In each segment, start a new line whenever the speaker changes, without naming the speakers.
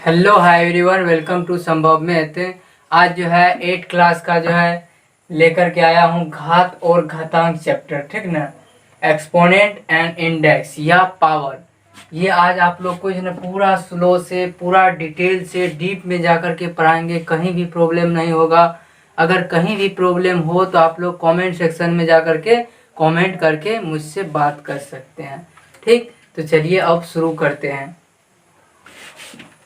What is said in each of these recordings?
Hello hi everyone, welcome to Sambhav math. आज जो है 8 क्लास का जो है लेकर के आया हूँ घात और घातांक चैप्टर, ठीक ना। एक्सपोनेंट एंड इंडेक्स या पावर, ये आज आप लोग को जो है पूरा स्लो से पूरा डिटेल से डीप में जाकर के पढ़ाएंगे। कहीं भी प्रॉब्लम नहीं होगा। अगर कहीं भी प्रॉब्लम हो तो आप लोग कमेंट सेक्शन में जाकर के कमेंट करके मुझसे बात कर सकते हैं, ठीक। तो चलिए अब शुरू करते हैं।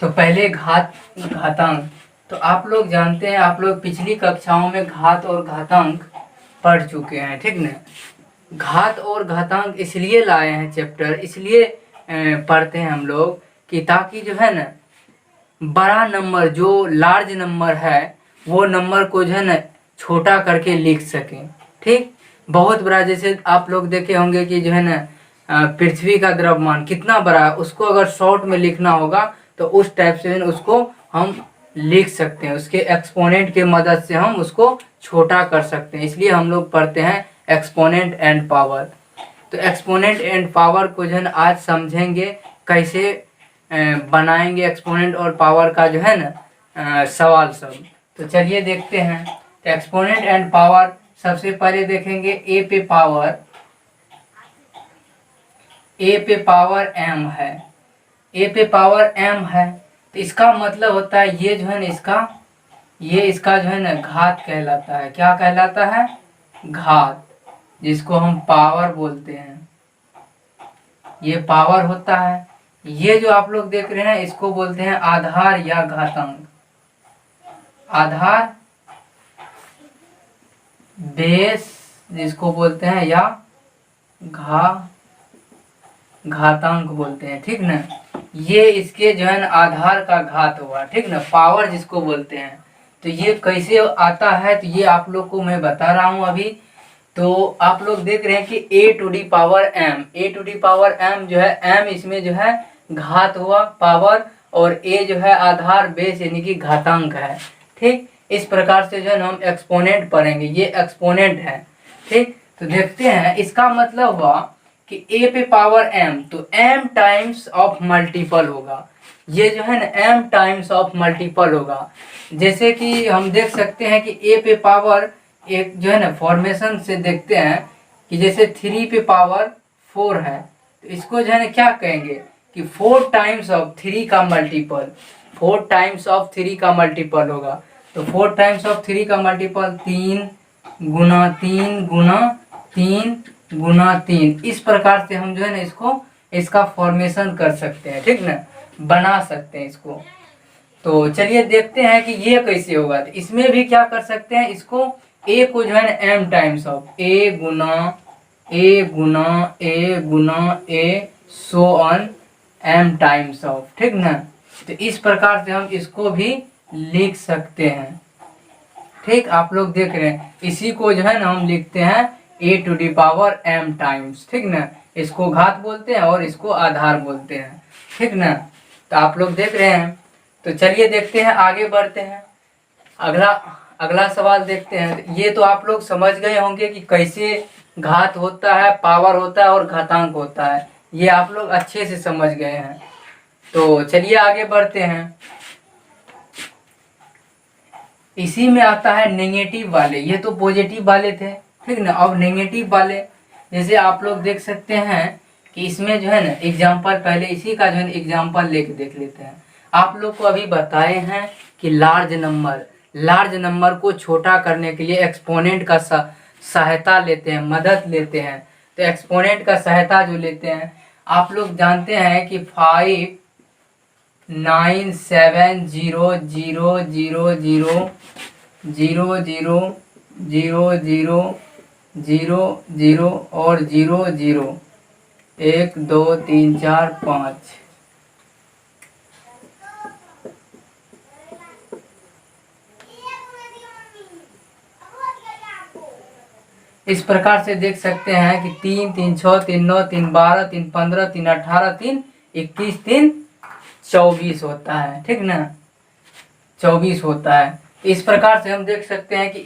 तो पहले घातांक। तो आप लोग जानते हैं, आप लोग पिछली कक्षाओं में घात और घातांक पढ़ चुके हैं, ठीक ना। घात और घातांक इसलिए लाए हैं चैप्टर, इसलिए पढ़ते हैं हम लोग कि ताकि जो है ना बड़ा नंबर, जो लार्ज नंबर है, वो नंबर को जो है ना छोटा करके लिख सकें, ठीक। बहुत बड़ा, जैसे आप लोग देखे होंगे कि जो है ना पृथ्वी का द्रव्यमान कितना बड़ा है, उसको अगर शॉर्ट में लिखना होगा तो उस टाइप से उसको हम लिख सकते हैं। उसके एक्सपोनेंट के मदद से हम उसको छोटा कर सकते हैं। इसलिए हम लोग पढ़ते हैं एक्सपोनेंट एंड पावर। तो एक्सपोनेंट एंड पावर को जो है ना आज समझेंगे, कैसे बनाएंगे एक्सपोनेंट और पावर का जो है ना सवाल सब। तो चलिए देखते हैं। तो एक्सपोनेंट एंड पावर सबसे पहले देखेंगे ए पे पावर m है। ए पे पावर m है तो इसका मतलब होता है ये जो है ना इसका जो है ना घात कहलाता है। क्या कहलाता है? घात, जिसको हम पावर बोलते हैं। ये पावर होता है। ये जो आप लोग देख रहे हैं इसको बोलते हैं आधार या घातांक। आधार, बेस जिसको बोलते हैं, या घातांक बोलते हैं, ठीक ना। ये इसके जो है ना आधार का घात हुआ, ठीक ना। पावर जिसको बोलते हैं। तो ये कैसे आता है तो ये आप लोग को मैं बता रहा हूँ अभी। तो आप लोग देख रहे हैं कि ए टू डी पावर m जो है, m इसमें जो है घात हुआ पावर, और a जो है आधार, बेस यानी कि घातांक है, ठीक। इस प्रकार से जो है हम एक्सपोनेंट पढ़ेंगे। ये एक्सपोनेंट है, ठीक। तो देखते हैं, इसका मतलब हुआ कि a पे पावर m, तो m टाइम्स ऑफ मल्टीपल होगा। ये जो है ना m टाइम्स ऑफ मल्टीपल होगा। जैसे कि हम देख सकते हैं कि a पे पावर, एक जो है ना फॉर्मेशन से देखते हैं कि जैसे 3 पे पावर 4 है, तो इसको जो है ना क्या कहेंगे कि 4 टाइम्स ऑफ 3 का मल्टीपल, 4 टाइम्स ऑफ 3 का मल्टीपल होगा। तो 4 टाइम्स ऑफ 3 का मल्टीपल 3 गुना 3 गुना 3 गुना 3। इस प्रकार से हम जो है ना इसका फॉर्मेशन कर सकते हैं, ठीक ना, बना सकते हैं इसको। तो चलिए देखते हैं कि ये कैसे होगा। तो इसमें भी क्या कर सकते हैं, इसको a को जो है ना m times of a Guna a so on m times of, ठीक ना। तो इस प्रकार से हम इसको भी लिख सकते हैं, ठीक। आप लोग देख रहे हैं, इसी को जो है ना हम लिखते हैं a to the power m times, ठीक ना। इसको घात बोलते हैं और इसको आधार बोलते हैं, ठीक ना। तो आप लोग देख रहे हैं। तो चलिए देखते हैं, आगे बढ़ते हैं। अगला सवाल देखते हैं। ये तो आप लोग समझ गए होंगे कि कैसे घात होता है, पावर होता है और घातांक होता है। ये आप लोग अच्छे से समझ गए हैं। तो चलिए आगे बढ़ते हैं। इसी में आता है नेगेटिव वाले। ये तो पॉजिटिव वाले थे, ठीक ना। अब नेगेटिव वाले, जैसे आप लोग देख सकते हैं कि इसमें जो है ना एग्जाम्पल, पहले इसी का जो है एग्जाम्पल लेके देख लेते हैं। आप लोग को अभी बताए हैं कि लार्ज नंबर को छोटा करने के लिए एक्सपोनेंट का सहायता लेते हैं, मदद लेते हैं। तो एक्सपोनेंट का सहायता जो लेते हैं, आप लोग जानते हैं कि 5 9 7 0 0 0 0 0 0 0 0 0 0 और 0 0 1 2 3 4 5। इस प्रकार से देख सकते हैं कि 3 3 6 3 9 3 12 3 15 3 18 3 21 3 24 होता है, ठीक ना। 24 होता है। इस प्रकार से हम देख सकते हैं कि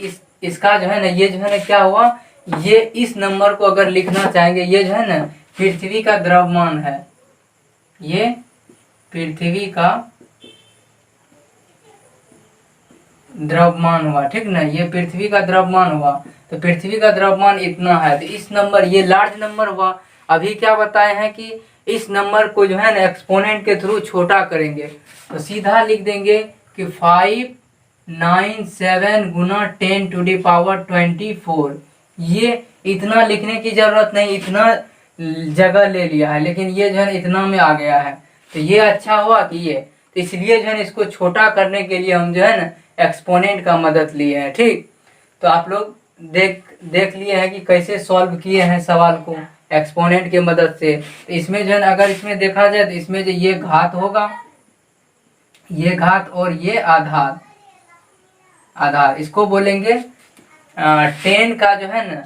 इसका जो है ना, ये जो है ना क्या हुआ, ये इस नंबर को अगर लिखना चाहेंगे, ये जो है ना पृथ्वी का द्रव्यमान है, ये पृथ्वी का द्रव्यमान हुआ, ठीक ना, ये पृथ्वी का द्रव्यमान हुआ, तो पृथ्वी का द्रव्यमान इतना है, तो इस नंबर, ये लार्ज नंबर हुआ। अभी क्या बताए हैं कि इस नंबर को जो है ना एक्सपोनेंट के थ्रू छोटा करेंगे, तो सीधा लिख देंगे कि 597 गुना 10⁻²4। ये इतना लिखने की जरूरत नहीं, इतना जगह ले लिया है, लेकिन ये जो है इतना में आ गया है, तो ये अच्छा हुआ कि ये, तो इसलिए जो है इसको छोटा करने के लिए हम जो है ना एक्सपोनेंट का मदद लिए हैं। ठीक, तो आप लोग देख लिए हैं कि कैसे सॉल्व किए हैं सवाल को एक्सपोनेंट के मदद से। तो इसमें जो है अगर इसमें देखा जाए तो इसमें जो ये घात होगा, ये घात और ये आधार, आधार इसको बोलेंगे 10 का जो है ना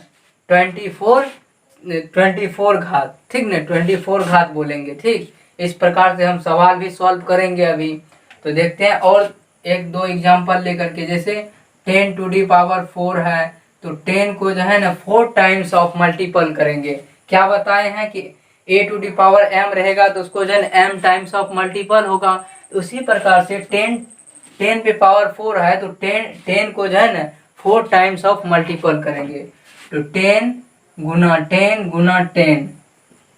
24 घात, ठीक ना, 24 घात बोलेंगे। ठीक, इस प्रकार से हम सवाल भी सॉल्व करेंगे अभी। तो देखते हैं और एक दो एग्जांपल लेकर के, जैसे 10⁻4 है, तो 10 को जो है ना 4 टाइम्स ऑफ मल्टीपल करेंगे। क्या बताए हैं कि a⁻m रहेगा तो उसको जो है m टाइम्स ऑफ मल्टीपल होगा। उसी प्रकार से 10 पे पावर 4 है, तो 10 को जो है ना 4 टाइम्स ऑफ मल्टीपल करेंगे, तो 10 गुना 10 गुना 10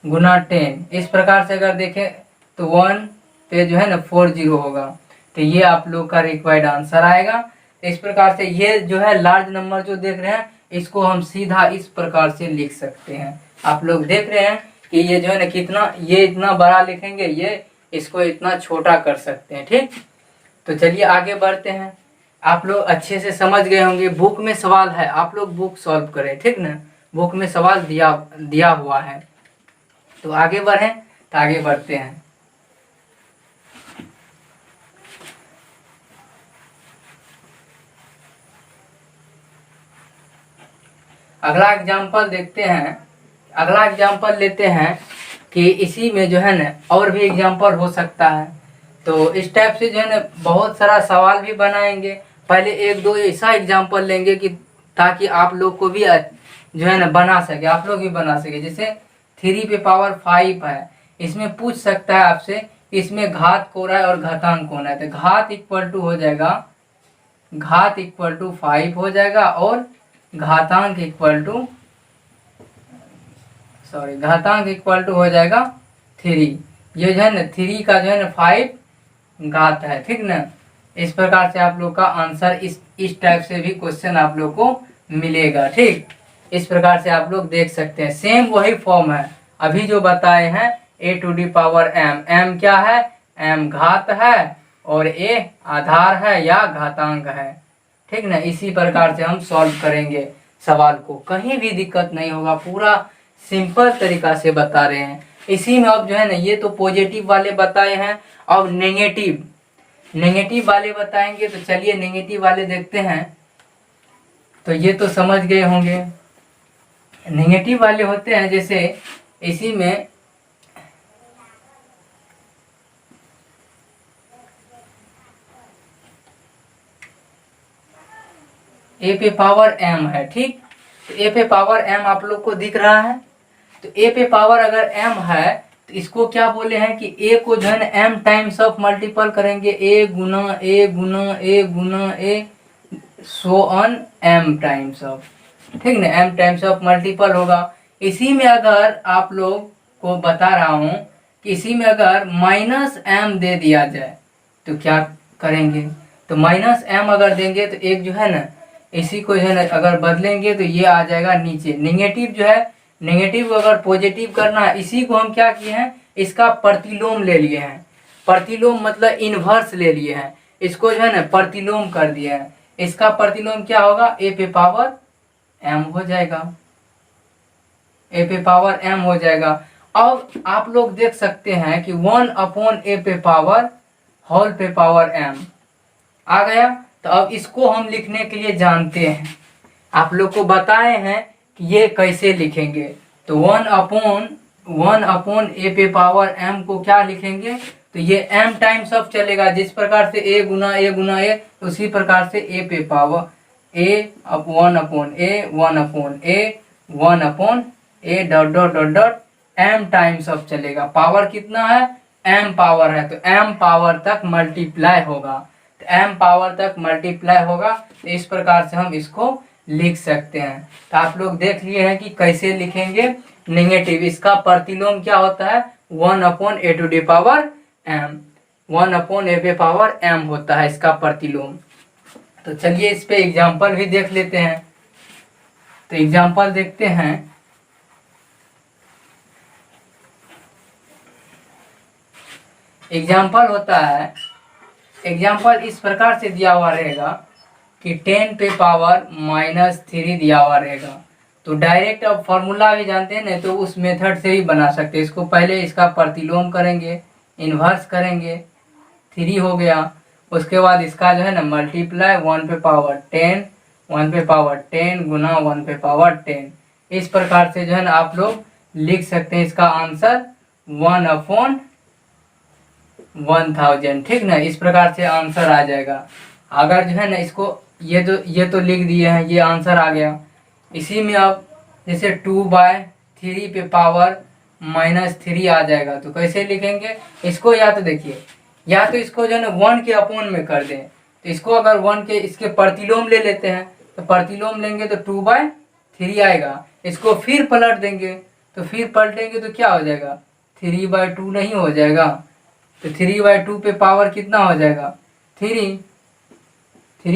गुना 10। इस प्रकार से अगर देखें तो 1 पे जो है ना 40 होगा, तो ये आप लोग का रिक्वायर्ड आंसर आएगा। इस प्रकार से ये जो है लार्ज नंबर जो देख रहे हैं, इसको हम सीधा इस प्रकार से लिख सकते हैं। आप लोग देख रहे हैं कि ये जो है ना कितना, ये इतना बड़ा लिखेंगे, ये इसको इतना छोटा कर सकते हैं। ठीक, तो चलिए आगे बढ़ते हैं। आप लोग अच्छे से समझ गए होंगे, बुक में सवाल है, आप लोग बुक सॉल्व करें, ठीक ना, बुक में सवाल दिया हुआ है। तो आगे बढ़ें, तो आगे बढ़ते हैं। अगला एग्जाम्पल देखते हैं, अगला एग्जाम्पल लेते हैं कि इसी में जो है ना और भी एग्जाम्पल हो सकता है। तो इस टाइप से जो है ना बहुत सारा सवाल भी बनाएंगे। पहले एक दो ऐसा एग्जाम्पल लेंगे कि ताकि आप लोग को भी जो है ना बना सके, आप लोग भी बना सके। जैसे 3 पे पावर 5 है, इसमें पूछ सकता है आपसे इसमें घात कौन है और घातांक कौन है, तो घात इक्वल टू हो जाएगा, घात इक्वल टू 5 हो जाएगा और घातांक इक्वल टू, सॉरी, घातांक इक्वल टू हो जाएगा 3। ये जो है ना 3 का जो है ना 5 घात है, ठीक ना। इस प्रकार से आप लोग का आंसर इस टाइप से भी क्वेश्चन आप लोग को मिलेगा। ठीक, इस प्रकार से आप लोग देख सकते हैं, सेम वही फॉर्म है अभी जो बताए हैं, a⁻m। m क्या है, m घात है और a आधार है या घातांक है, ठीक ना। इसी प्रकार से हम सॉल्व करेंगे सवाल को, कहीं भी दिक्कत नहीं होगा, पूरा सिंपल तरीका से बता रहे हैं। इसी में अब जो है ना ये तो पॉजिटिव वाले बताए हैं, अब नेगेटिव वाले बताएंगे। तो चलिए नेगेटिव वाले देखते हैं। तो ये तो समझ गए होंगे, नेगेटिव वाले होते हैं जैसे इसी में a पे पावर m है, ठीक, तो a पे पावर m आप लोग को दिख रहा है। तो a पे पावर अगर m है तो इसको क्या बोले हैं कि a को जो है ना m टाइम्स ऑफ मल्टीपल करेंगे, a Guna a Guna a Guna a so on m times of, ठीक ना, m टाइम्स ऑफ मल्टीपल होगा। इसी में अगर आप लोग को बता रहा हूं कि इसी में अगर -m दे दिया जाए तो क्या करेंगे, तो -m अगर देंगे तो एक जो है ना इसी को जो है ना अगर बदलेंगे तो ये आ जाएगा नीचे। नेगेटिव जो है, नेगेटिव को अगर पॉजिटिव करना है, इसी को हम क्या किए हैं, इसका प्रतिलोम ले लिए हैं। प्रतिलोम मतलब इनवर्स ले लिए हैं, इसको जो है ना प्रतिलोम कर दिए हैं। इसका प्रतिलोम क्या होगा, a पे पावर m हो जाएगा, a पे पावर m हो जाएगा। अब आप लोग देख सकते हैं कि 1/a पे पावर होल पे पावर m आ गया। तो अब इसको हम लिखने के लिए जानते हैं, आप लोग को बताए हैं कि ये कैसे लिखेंगे। तो 1/a पे पावर m को क्या लिखेंगे, तो ये m टाइम्स ऑफ चलेगा, जिस प्रकार से a गुना a उसी प्रकार से a पे power a dot dot dot dot m times of चलेगा। पावर कितना है, m पावर है, तो m पावर तक मल्टीप्लाई होगा। तो m पावर तक मल्टीप्लाई होगा। तो इस प्रकार से हम इसको लिख सकते हैं। तो आप लोग देख लिए हैं कि कैसे लिखेंगे नेगेटिव। इसका प्रतिलोम क्या होता है 1/a⁴m, 1/a⁴m होता है इसका प्रतिलोम। तो चलिए इस पे एग्जाम्पल भी देख लेते हैं। तो एग्जाम्पल देखते हैं। एग्जाम्पल होता है, एग्जाम्पल इस प्रकार से दिया हुआ रहेगा कि 10⁻³ दिया हुआ रहेगा। तो डायरेक्ट अब फॉर्मूला भी जानते हैं ना, तो उस मेथड से भी बना सकते हैं। इसको पहले इसका प्रतिलोम करेंगे, इन्वर्स करेंगे, 3 हो गया। उसके बाद इसका जो है ना मल्टीप्लाई 1/10, 1/10 गुना 1/10। इस प्रकार से जो है ना आप लोग लिख सकते हैं इसका आंसर 1/1000, ठीक ना। इस प्रकार से आंसर आ जाएगा। अगर जो है ना इसको ये तो लिख दिए हैं, ये आंसर आ गया। इसी में अब जैसे 2/3 पे पावर -3 आ जाएगा, तो कैसे लिखेंगे इसको? या तो देखिए, या तो इसको जो है ना 1 के अपोन में कर दें। तो इसको अगर 1 के इसके प्रतिलोम ले लेते हैं, तो प्रतिलोम लेंगे तो 2/3 आएगा। इसको फिर पलट देंगे, तो फिर पलटेंगे तो क्या हो जाएगा 3/2 नहीं हो जाएगा। तो 3/2 पे पावर कितना हो जाएगा 3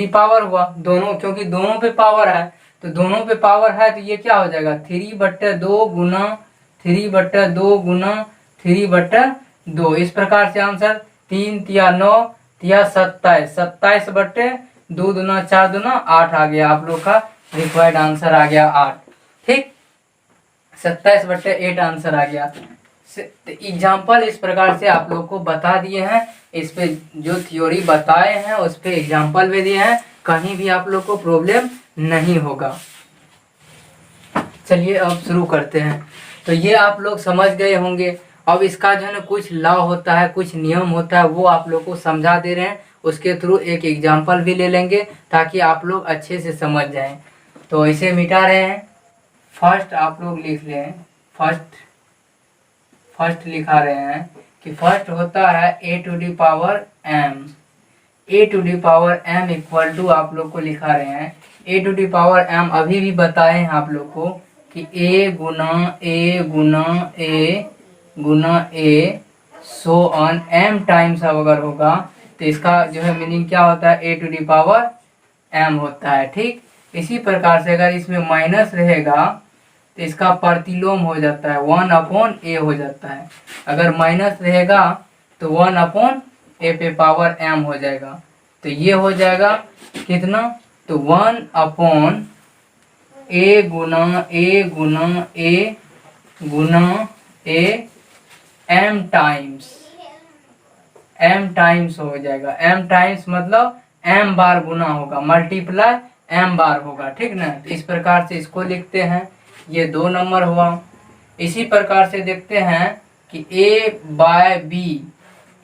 पावर हुआ दोनों, क्योंकि दोनों पे पावर है। तो दोनों पे पावर है तो ये क्या हो जाएगा 3/2 गुना 3/2 गुना 3/2। इस प्रकार से आंसर 3 तिया 9 तिया 27, 27/2 दूना 4 दूना 8 आ गया। आप लोग का रिक्वायर्ड आंसर आ गया 8, ठीक। 27/8 आंसर आ गया। तो एग्जाम्पल इस प्रकार से आप लोग को बता दिए हैं। इस पे जो थ्योरी बताए हैं उस पे एग्जाम्पल भी दिए हैं, कहीं भी आप लोग को प्रॉब्लम नहीं होगा। चलिए अब शुरू करते हैं। तो ये आप लोग समझ गए होंगे। अब इसका जो है ना कुछ लॉ होता है, कुछ नियम होता है, वो आप लोग को समझा दे रहे हैं। उसके थ्रू एक एग्जाम्पल भी ले लेंगे ताकि आप लोग अच्छे से समझ जाएं। तो इसे मिटा रहे हैं। फर्स्ट आप लोग लिख रहे हैं, फर्स्ट लिखा रहे हैं कि फर्स्ट होता है a⁴m। a⁴m इक्वल टू आप लोग को लिखा रहे हैं a⁴m अभी भी बताए हैं आप लोग को कि a Guna a so on m times अगर होगा तो इसका जो है मीनिंग क्या होता है a⁴m होता है, ठीक। इसी प्रकार से अगर इसमें माइनस रहेगा तो इसका प्रतिलोम हो जाता है 1/a हो जाता है। अगर माइनस रहेगा तो 1/a⁴m हो जाएगा। तो ये हो जाएगा कितना, तो 1/a Guna a m times हो जाएगा। m टाइम्स मतलब m बार गुना होगा, मल्टीप्लाई m बार होगा, ठीक ना। तो इस प्रकार से इसको लिखते हैं। ये 2 नंबर हुआ। इसी प्रकार से देखते हैं कि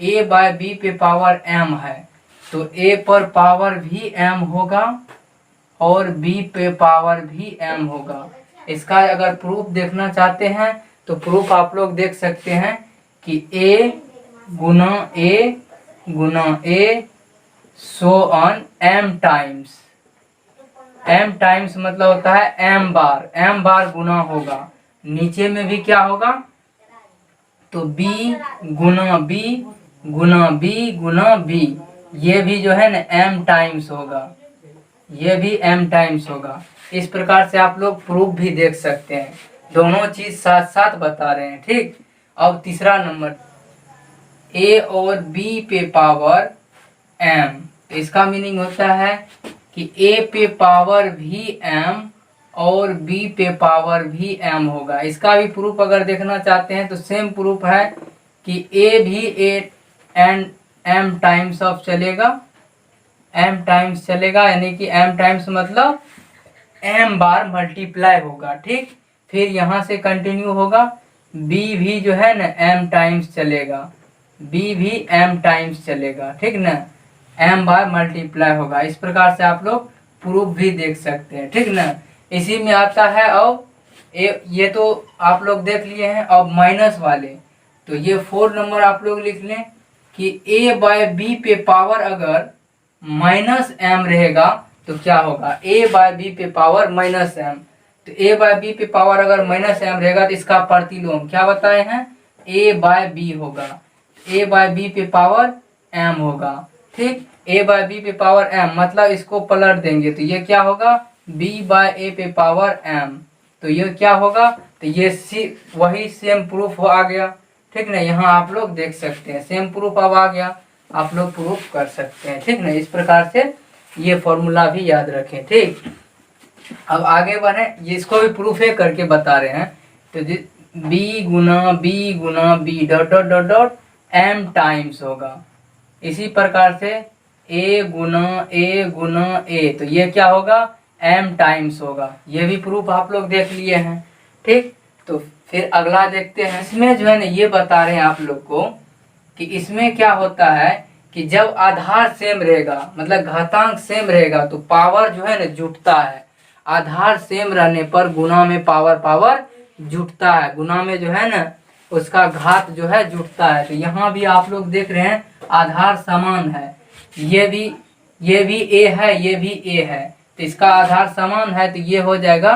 a/b पे पावर m है, तो a पर पावर भी m होगा और b पे पावर भी m होगा। इसका अगर प्रूफ देखना चाहते हैं तो प्रूफ आप लोग देख सकते हैं कि a Guna a so on m times मतलब होता है m बार गुना होगा। नीचे में भी क्या होगा, तो b गुना b, ये भी जो है ना m टाइम्स होगा, ये भी m टाइम्स होगा। इस प्रकार से आप लोग प्रूफ भी देख सकते हैं। दोनों चीज साथ साथ बता रहे हैं, ठीक। अब तीसरा नंबर a और b पे पावर m, इसका मीनिंग होता है कि a पे पावर भी m और b पे पावर भी m होगा। इसका भी प्रूफ अगर देखना चाहते हैं तो सेम प्रूफ है कि a भी m टाइम्स ऑफ चलेगा, m टाइम्स चलेगा, यानी कि m टाइम्स मतलब m बार मल्टीप्लाई होगा, ठीक। फिर यहाँ से कंटिन्यू होगा, b भी जो है ना m टाइम्स चलेगा, b भी m टाइम्स चलेगा, ठीक ना, m बार मल्टीप्लाई होगा। इस प्रकार से आप लोग प्रूफ भी देख सकते हैं, ठीक ना। इसी में आता है अब ये तो आप लोग देख लिए हैं। अब माइनस वाले, तो ये 4 नंबर आप लोग लिख लें कि a/b पे पावर अगर माइनस एम रहेगा तो क्या होगा, ए बाय बी पे पावर माइनस एम। तो ए बाय बी पे पावर अगर माइनस एम रहेगा तो इसका प्रतिलोम क्या बताए हैं, ए बाय बी होगा। ए बाय बी पे पावर एम होगा। ठीक, ए बाय बी पे पावर एम मतलब इसको पलट देंगे तो ये क्या होगा, बी बाय ए पे पावर एम। तो ये क्या होगा, तो ये वही सेम प्रूफ आ गया। ठीक ना, यहाँ आप लोग देख सकते हैं सेम प्रूफ अब आ गया, आप लोग प्रूफ कर सकते हैं। ठीक ना, इस प्रकार से ये फॉर्मूला भी याद रखें। ठीक, अब आगे बढ़े, इसको भी प्रूफ है करके बता रहे हैं। तो बी गुना b dot dot dot dot m times होगा। इसी प्रकार से ए गुना ए तो ये क्या होगा, एम टाइम्स होगा। ये भी प्रूफ आप लोग देख लिए हैं। ठीक, तो फिर अगला देखते हैं। इसमें जो है ना ये बता रहे हैं आप लोग को कि इसमें क्या होता है कि जब आधार सेम रहेगा मतलब घातांक सेम रहेगा तो पावर जो है ना जुटता है। आधार सेम रहने पर गुना में पावर जुटता है, गुना में जो है ना उसका घात जो है जुटता है। तो यहाँ भी आप लोग देख रहे हैं आधार समान है, ये भी ए है, ये भी ए है, तो इसका आधार समान है तो ये हो जाएगा,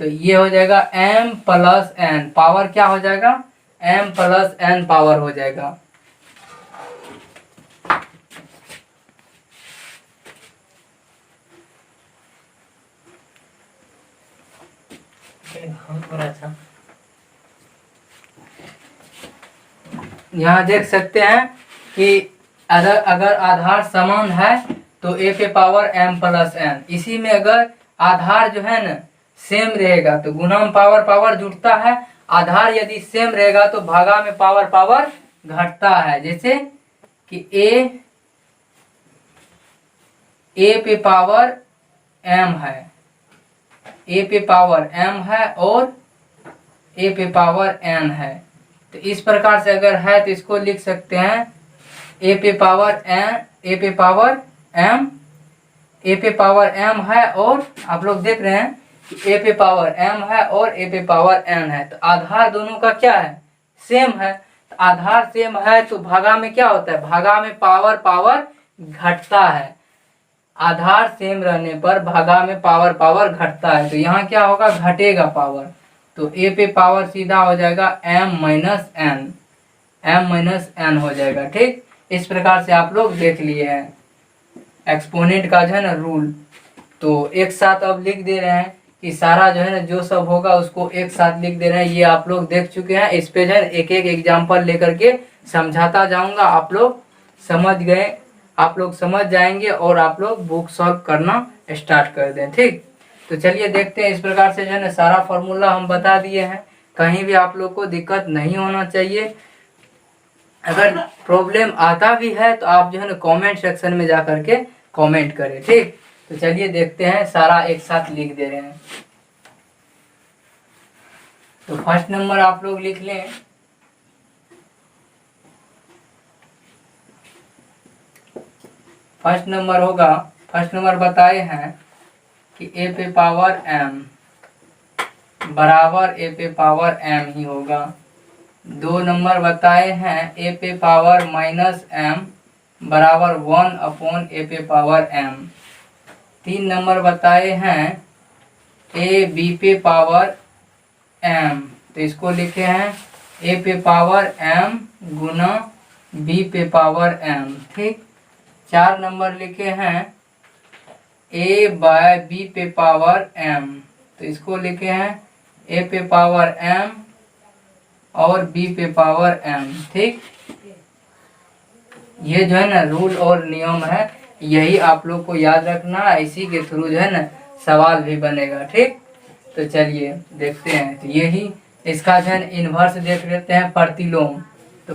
तो ये हो जाएगा m प्लस एन। पावर क्या हो जाएगा, m प्लस एन पावर हो जाएगा। यहाँ देख सकते हैं कि अगर आधार समान है तो a पे पावर m प्लस एन। इसी में अगर आधार जो है ना सेम रहेगा तो गुना में पावर जुटता है। आधार यदि सेम रहेगा तो भागा में पावर घटता है। जैसे कि a पे पावर m है, a पे पावर m है और a पे पावर n है। तो इस प्रकार से अगर है तो इसको लिख सकते हैं a पे पावर m है और आप लोग देख रहे हैं कि a पे पावर m है और a पे पावर n है। तो आधार दोनों का क्या है, सेम है। तो आधार सेम है तो भागा में क्या होता है, भागा में पावर घटता है। आधार सेम रहने पर भागा में पावर घटता है। तो यहाँ क्या होगा, घटेगा पावर। तो a पे पावर सीधा हो जाएगा m माइनस n हो जाएगा। ठीक, इस प्रकार से आप लोग देख लिए हैं एक्सपोनेंट का जो है ना रूल। तो एक साथ अब लिख दे रहे हैं कि सारा जो है ना जो सब होगा उसको एक साथ लिख दे रहे हैं। ये आप लोग देख चुके हैं। इस पे जो है एक एक एग्जाम्पल लेकर के समझाता जाऊंगा, आप लोग समझ गए, आप लोग समझ जाएंगे और आप लोग बुक सॉल्व करना स्टार्ट कर दें। ठीक, तो चलिए देखते हैं। इस प्रकार से जो है ना सारा फॉर्मूला हम बता दिए हैं, कहीं भी आप लोग को दिक्कत नहीं होना चाहिए। अगर प्रॉब्लम आता भी है तो आप जो है ना कमेंट सेक्शन में जा करके कमेंट करें। ठीक, तो चलिए देखते हैं, सारा एक साथ लिख दे रहे हैं। तो फर्स्ट नंबर आप लोग लिख लें। फर्स्ट नंबर होगा, फर्स्ट नंबर बताए हैं कि a पे पावर m बराबर a पे पावर m ही होगा। 2 नंबर बताए हैं a पे पावर माइनस m बराबर 1 अपॉन a पे पावर m। 3 नंबर बताए हैं a b पे पावर m, तो इसको लिखे हैं a पे पावर m गुना b पे पावर m। ठीक, 4 नंबर लिखे हैं a बाय b पे पावर m, तो इसको लिखे हैं a पे पावर m और b पे पावर m। ठीक, ये जो है ना रूल और नियम है, यही आप लोग को याद रखना। इसी के थ्रू जो है ना सवाल भी बनेगा। ठीक, तो चलिए देखते हैं। तो यही इसका जो है इन्वर्स देख लेते हैं, प्रतिलोम। तो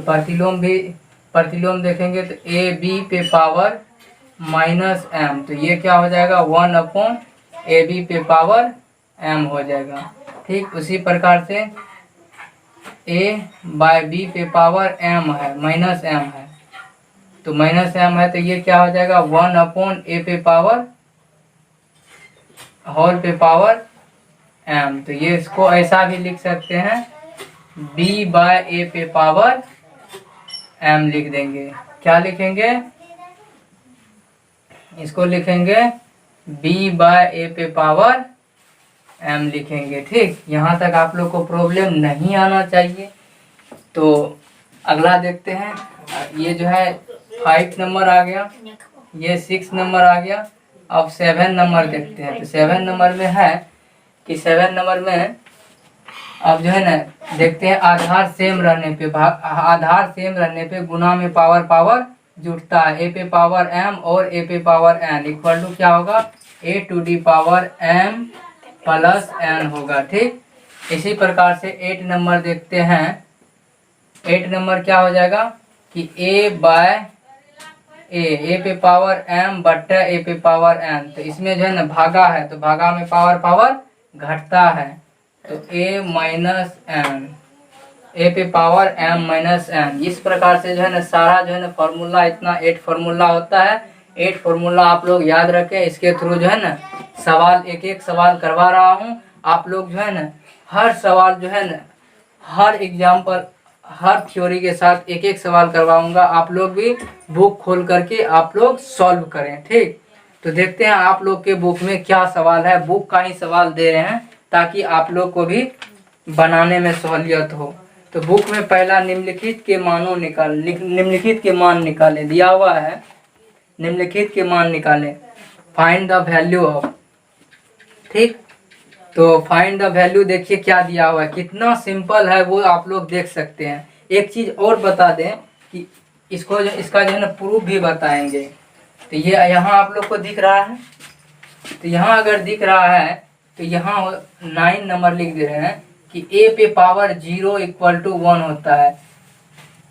प्रतिलोम देखेंगे तो ए बी पे पावर माइनस एम, तो ये क्या हो जाएगा 1 अपॉन ए बी पे पावर एम हो जाएगा। ठीक, उसी प्रकार से ए बाय बी पे पावर एम है, माइनस एम है, तो माइनस एम है तो ये क्या हो जाएगा 1 अपॉन ए पे पावर होल पे पावर एम। तो ये इसको ऐसा भी लिख सकते हैं b बाय ए पे पावर m लिख देंगे। क्या लिखेंगे, इसको लिखेंगे b बाय a पे पावर m लिखेंगे। ठीक, यहाँ तक आप लोग को प्रॉब्लम नहीं आना चाहिए। तो अगला देखते हैं। ये जो है 5 नंबर आ गया, ये 6 नंबर आ गया। अब 7 नंबर देखते हैं। तो 7 नंबर में है कि 7 नंबर में अब जो है ना देखते हैं, आधार सेम रहने पे आधार सेम रहने पे गुना में पावर पावर जुड़ता है। ए पे पावर m और ए पे पावर n इक्वल टू क्या होगा, a to the power m plus n होगा। ठीक, इसी प्रकार से 8 नंबर देखते हैं। 8 नंबर क्या हो जाएगा कि a बाय ए पे पावर m बट्टा ए पे पावर n। तो इसमें जो है ना भागा है, तो भागा में पावर पावर घटता है, तो a माइनस m, ए पे पावर m माइनस n। इस प्रकार से जो है ना सारा जो है ना फॉर्मूला, इतना 8 फॉर्मूला होता है। 8 फॉर्मूला आप लोग याद रखें। इसके थ्रू जो है ना सवाल एक एक सवाल करवा रहा हूँ। आप लोग जो है ना हर सवाल जो है ना हर एग्जाम्पल, हर थ्योरी के साथ एक एक सवाल करवाऊंगा। आप लोग भी बुक खोल करके आप लोग सॉल्व करें। ठीक, तो देखते हैं आप लोग के बुक में क्या सवाल है। बुक का ही सवाल दे रहे हैं ताकि आप लोग को भी बनाने में सहूलियत हो। तो बुक में पहला निम्नलिखित के मानों निम्नलिखित के मान निकाले दिया हुआ है। निम्नलिखित के मान निकाले, फाइंड द वैल्यू ऑफ। ठीक, तो फाइंड द वैल्यू देखिए क्या दिया हुआ है, कितना सिंपल है वो आप लोग देख सकते हैं। एक चीज और बता दें कि इसका जो है ना प्रूफ भी बताएंगे। तो ये यहाँ आप लोग को दिख रहा है, तो यहाँ अगर दिख रहा है तो यहाँ 9 नंबर लिख दे रहे हैं कि a पे पावर 0 इक्वल टू 1 होता है।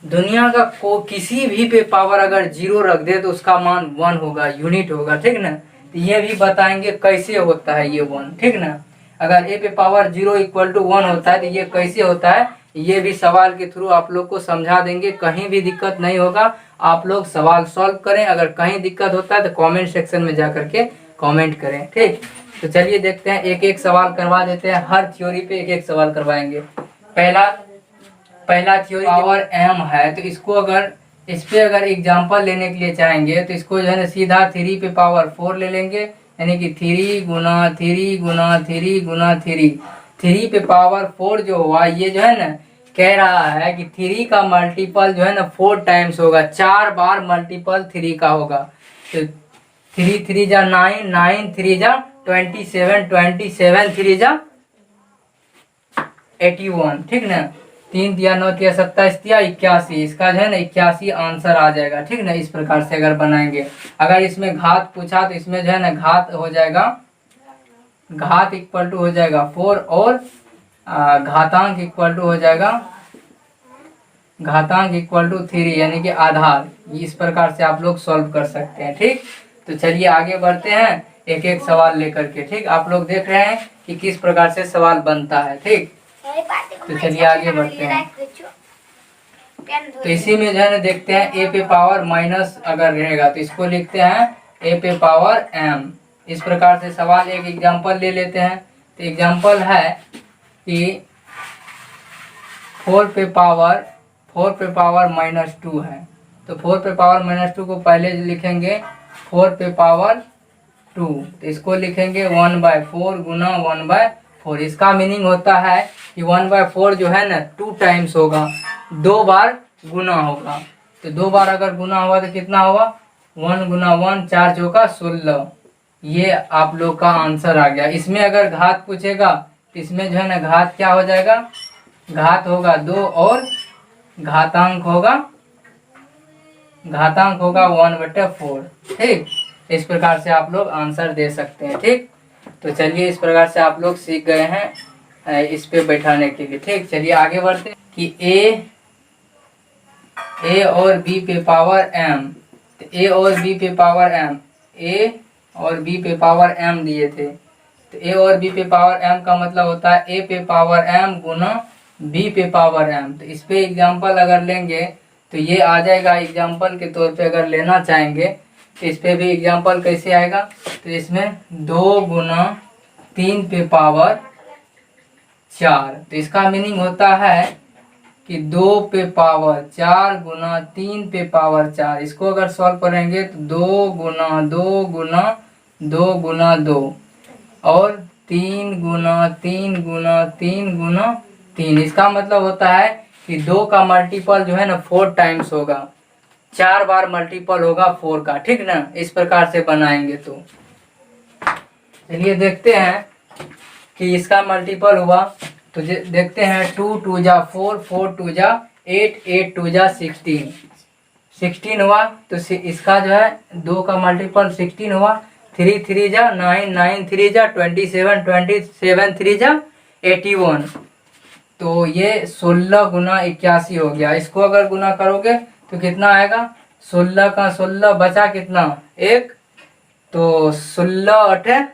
दुनिया का किसी भी पे पावर अगर 0 रख दे तो उसका मान 1 होगा, यूनिट होगा। ठीक ना, तो ये भी बताएंगे कैसे होता है ये 1। ठीक ना, अगर a पे पावर 0 इक्वल टू 1 होता है तो ये कैसे होता है, ये भी सवाल के थ्रू आप लोग को समझा देंगे। कहीं भी दिक्कत नहीं होगा, आप लोग सवाल सॉल्व करें। अगर कहीं दिक्कत होता है तो कमेंट सेक्शन में जा करके कमेंट करें। ठीक, तो चलिए देखते हैं, एक एक सवाल करवा देते हैं। हर थ्योरी पे एक एक सवाल करवाएंगे। पहला थ्योरी पावर m है, तो इसको अगर इस पे अगर एग्जांपल लेने के लिए चाहेंगे तो इसको जो है ना सीधा 3 पे पावर 4 ले लेंगे, यानी कि 3 गुना 3 गुना 3 गुना 3। 3 पे पावर 4 जो हुआ, ये जो है ना कह रहा है कि 3 का मल्टीपल जो है ना 4 टाइम्स होगा, 4 बार मल्टीपल 3 का होगा। तो 3 3 जा 9, 9 3 जा 27, 27 3 जा 81। ठीक ना, 3 दिया 9 दिया 27 दिया 81। इसका जो है ना 81 आंसर आ जाएगा। ठीक ना, इस प्रकार से अगर बनाएंगे। अगर इसमें घात पूछा तो इसमें जो है ना घात हो जाएगा, घात इक्वल टू हो जाएगा 4 और घातांक इक्वल टू हो जाएगा, घातांक इक्वल टू 3, यानी कि आधार। इस प्रकार से आप लोग सॉल्व कर सकते हैं। ठीक, तो चलिए आगे बढ़ते हैं एक एक सवाल लेकर के। ठीक, आप लोग देख रहे हैं कि किस प्रकार से सवाल बनता है। ठीक, तो चलिए आगे बढ़ते हैं। तो इसी में जो है ना देखते हैं a पे पावर माइनस अगर रहेगा तो इसको लिखते हैं a पे पावर m। इस प्रकार से सवाल एक एग्जांपल ले लेते हैं। तो एग्जांपल है कि 4 पे पावर माइनस 2 है। तो 4 पे पावर माइनस 2 को पहले लिखेंगे 4 पे पावर 2, तो इसको लिखेंगे 1/4 गुना 1/4। इसका मीनिंग होता है कि 1/4 जो है ना 2 टाइम्स होगा, 2 बार गुना होगा। तो 2 बार अगर गुना हुआ तो कितना होगा, 1 गुना 1 4 चौका 16। ये आप लोग का आंसर आ गया। इसमें अगर घात पूछेगा तो इसमें जो है ना घात क्या हो जाएगा, घात होगा 2 और घातांक होगा 1/4। ठीक, इस प्रकार से आप लोग आंसर दे सकते हैं। ठीक, तो चलिए इस प्रकार से आप लोग सीख गए हैं इस पे बैठाने के लिए। ठीक, चलिए आगे बढ़ते हैं कि a और b पे पावर m। तो a और b पे पावर m, a और b पे पावर m दिए थे। तो a और b पे पावर m का मतलब होता है a पे पावर m गुना b पे पावर m। तो इस पे एग्जांपल अगर लेंगे तो ये आ जाएगा। एग्जांपल के तौर पे अगर लेना चाहेंगे तो इस पे भी एग्जांपल कैसे आएगा, तो इसमें 2 गुना 3 पे पावर 4। तो इसका मीनिंग होता है कि 2 पे पावर 4 गुना 3 पे पावर 4। इसको अगर सॉल्व करेंगे तो 2 गुना 2 गुना 2 गुना 2 और 3 गुना 3 गुना 3 गुना 3। इसका मतलब होता है कि 2 का मल्टीपल जो है ना 4 टाइम्स होगा, 4 बार मल्टीपल होगा 4 का, ठीक ना। इस प्रकार से बनाएंगे तो चलिए देखते हैं कि इसका मल्टीपल हुआ तो देखते हैं 2 2 जा 4, 4 2 जा 8, 8 2 जा 16, 16 हुआ। तो इसका जो है 2 का मल्टीपल 16 हुआ। 3 3 जा 9, 9 3 जा 27, 27 3 जा 81। तो ये 16 गुना 81 हो गया। इसको अगर गुना करोगे तो कितना आएगा, 16 का 16 बचा कितना, 1, तो 16 8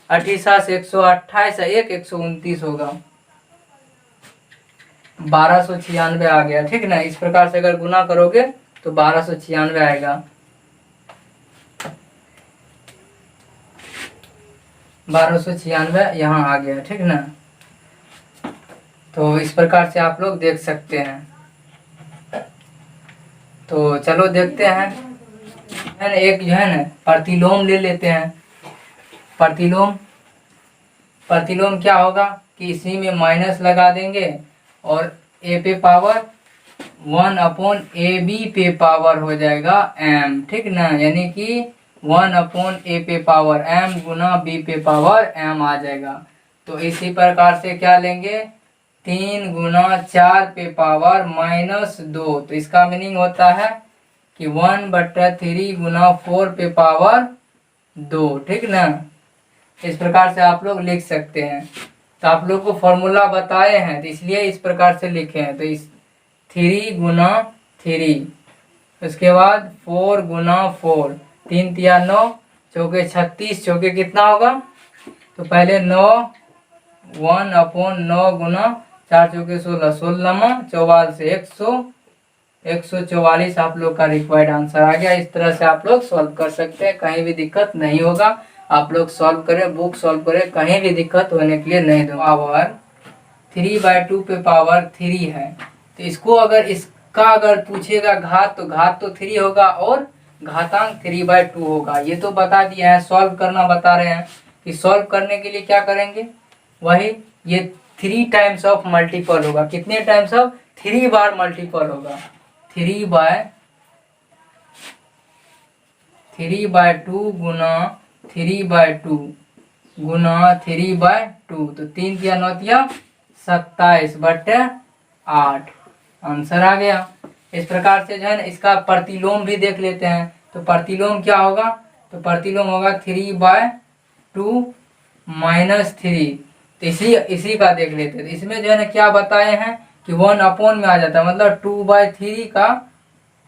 28 128 1 129 होगा, 1296 आ गया, ठीक ना। इस प्रकार से अगर गुना करोगे तो 1296 आएगा। 1296 यहाँ आ गया, ठीक ना। तो इस प्रकार से आप लोग देख सकते हैं। तो चलो देखते हैं, एक जो है ना प्रतिलोम ले लेते हैं। प्रतिलोम क्या होगा कि इसी में माइनस लगा देंगे और a पे पावर 1 अपॉन ए बी पे पावर हो जाएगा m, ठीक ना। यानी कि 1 अपॉन ए पे पावर m गुना b पे पावर m आ जाएगा। तो इसी प्रकार से क्या लेंगे, 3 गुना 4 पे पावर -2। तो इसका मीनिंग होता है कि 1/3 गुना 4 पे पावर 2, ठीक ना। इस प्रकार से आप लोग लिख सकते हैं। तो आप लोग को फॉर्मूला बताए हैं तो इसलिए इस प्रकार से लिखे हैं। तो इस 3 गुना 3, उसके बाद 4 गुना 4, 3 तिया 9, चौके 36, चौके कितना होगा, तो पहले 9, 1 अपॉन 9 गुना 4 चौके 16, 16 44 से 144 आप लोग का रिक्वायर्ड आंसर आ गया। इस तरह से आप लोग सॉल्व कर सकते हैं, कहीं भी दिक्कत नहीं होगा। आप लोग सॉल्व करें, बुक सॉल्व करें, कहीं भी दिक्कत होने के लिए नहीं दो। पावर 3/2 पे पावर 3 है। तो इसको अगर इसका अगर पूछेगा घात, तो घात तो 3 होगा और घातांक 3/2 होगा। ये तो बता दिया है, सॉल्व करना बता रहे हैं कि सॉल्व करने के लिए क्या करेंगे, वही ये 3 टाइम्स ऑफ मल्टीपल होगा। कितने टाइम्स ऑफ, 3 बार मल्टीपल होगा। 3/2 गुना 3/2 गुना 3/2, तो 3 तिया 9 तिया 27/8 आंसर आ गया। इस प्रकार से जो है ना इसका प्रतिलोम भी देख लेते हैं। तो प्रतिलोम क्या होगा, तो प्रतिलोम होगा 3/2 -3। तो इसी का देख लेते हैं। तो इसमें जो है ना क्या बताए हैं कि 1 अपॉन में आ जाता है, मतलब 2/3 का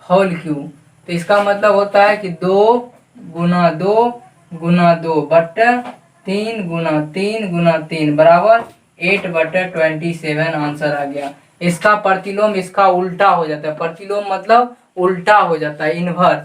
होल क्यूब। तो इसका मतलब होता है कि 2 गुना 2 गुना 2 बट्टा 3 गुना 3 गुना 3 बराबर 8/27 आंसर आ गया। इसका प्रतिलोम इसका उल्टा हो जाता है। प्रतिलोम मतलब उल्टा हो जाता है, इनवर्स,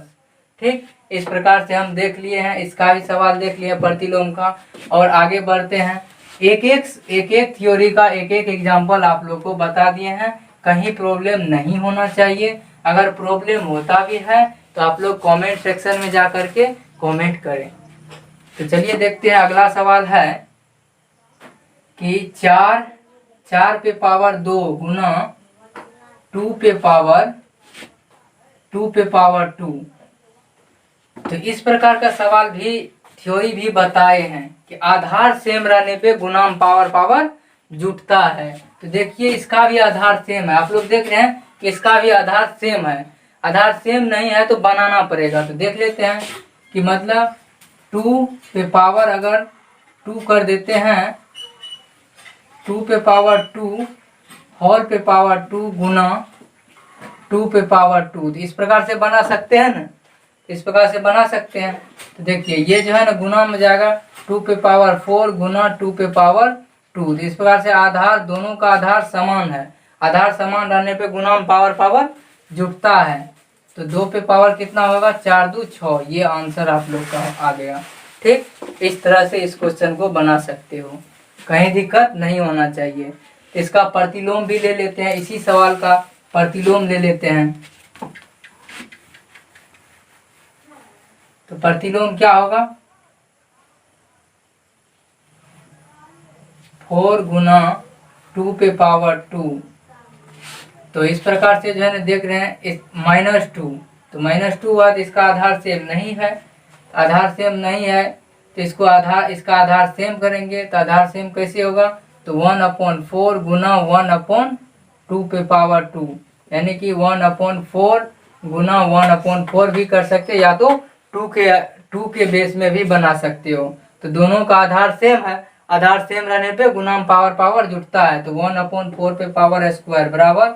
ठीक। इस प्रकार से हम देख लिए हैं, इसका भी सवाल देख लिए प्रतिलोम का। और आगे बढ़ते हैं, एक एक थ्योरी का एक एक एग्जाम्पल आप लोग को बता दिए हैं। कहीं प्रॉब्लम नहीं होना चाहिए। अगर प्रॉब्लम होता भी है तो आप लोग कमेंट सेक्शन में जा करके कमेंट करें। तो चलिए देखते हैं, अगला सवाल है कि 4 पे पावर 2 गुना 2 पे पावर 2। तो इस प्रकार का सवाल भी थ्योरी भी बताए हैं कि आधार सेम रहने पे गुणाम पावर जुटता है। तो देखिए इसका भी आधार सेम है। आप लोग देख रहे हैं कि इसका भी आधार सेम है। आधार सेम नहीं है तो बनाना पड़ेगा। तो देख लेते हैं कि मतलब 2 पे पावर अगर 2 कर देते हैं, 2 पे पावर 2 होल पे पावर 2 गुना 2 पे पावर 2। तो इस प्रकार से बना सकते हैं ना, इस प्रकार से बना सकते हैं। तो देखिए ये जो है ना गुना में जाएगा 2 पे पावर 4 गुना 2 पे पावर 2। तो इस प्रकार से आधार, दोनों का आधार समान है। आधार समान रहने पे गुणाम पावर जुटता है। तो 2 पे पावर कितना होगा, 4 2 6। ये आंसर आप लोग का आ गया, ठीक। इस तरह से इस क्वेश्चन को बना सकते हो, कहीं दिक्कत नहीं होना चाहिए। इसका प्रतिलोम भी ले लेते हैं, इसी सवाल का प्रतिलोम ले लेते हैं। तो प्रतिलोम क्या होगा, 4 गुना 2 पे पावर 2। तो इस प्रकार से जो है ना देख रहे हैं, इस -2, तो -2 हुआ तो इसका आधार सेम नहीं है, आधार सेम नहीं है तो इसको इसका आधार सेम करेंगे। तो आधार सेम कैसे होगा, तो 1/4 गुना 1/2 पे पावर 2, यानी कि 1/4 गुना 1/4 भी कर सकते हैं, या तो 2 के बेस में भी बना सकते हो। तो दोनों का आधार सेम है, आधार सेम रहने पे गुना पावर जुटता है। तो 1/4 पे पावर स्क्वायर बराबर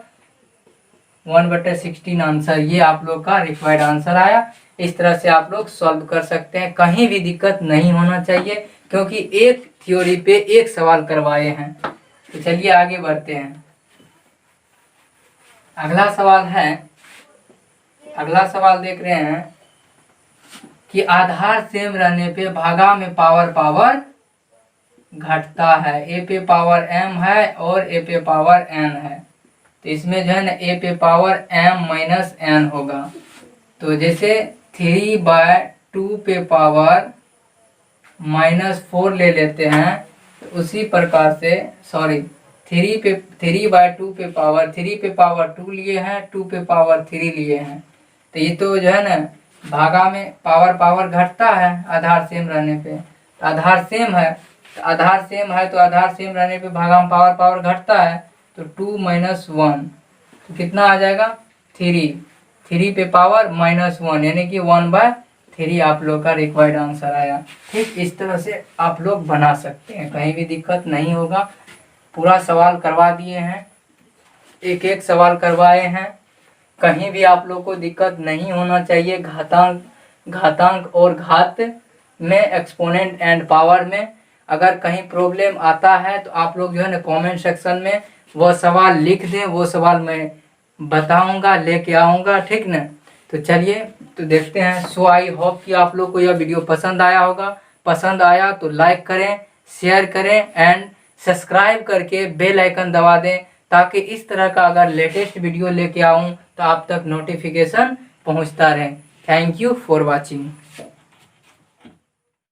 1/16 आंसर, ये आप लोग का रिक्वायर्ड आंसर आया। इस तरह से आप लोग सॉल्व कर सकते हैं, कहीं भी दिक्कत नहीं होना चाहिए, क्योंकि एक थ्योरी पे एक सवाल करवाए हैं। तो चलिए आगे बढ़ते हैं। अगला सवाल देख रहे हैं कि आधार सेम रहने पे भागा में पावर घटता है। ए पे पावर m है और ए पे पावर n है, तो इसमें जो है ना ए पे पावर m माइनस n होगा। तो जैसे 3/2 पे पावर -4 ले लेते हैं, तो उसी प्रकार से 3/2 पे पावर 3 पे पावर 2 लिए हैं, 2 पे पावर 3 लिए हैं। तो ये तो जो है ना भागा में पावर घटता है आधार सेम रहने पे। तो आधार सेम है तो आधार सेम रहने पे भागा में पावर घटता है। तो 2 - 1 तो कितना आ जाएगा, 3 पे पावर -1, यानी कि 1/3 आप लोग का रिक्वायर्ड आंसर आया। ठीक इस तरह से आप लोग बना सकते हैं, कहीं भी दिक्कत नहीं होगा। पूरा सवाल करवा दिए हैं, एक सवाल करवाए हैं, कहीं भी आप लोग को दिक्कत नहीं होना चाहिए। घातांक और घात में, एक्सपोनेंट एंड पावर में अगर कहीं प्रॉब्लम आता है तो आप लोग जो है ना कमेंट सेक्शन में वो सवाल लिख दें, वो सवाल मैं बताऊंगा, लेके आऊंगा, ठीक ना। तो चलिए तो देखते हैं। सो आई होप कि आप लोग को यह वीडियो पसंद आया होगा। पसंद आया तो लाइक करें, शेयर करें एंड सब्सक्राइब करके बेल आइकन दबा दें, ताकि इस तरह का अगर लेटेस्ट वीडियो लेके आऊं तो आप तक नोटिफिकेशन पहुंचता रहे। Thank you for watching.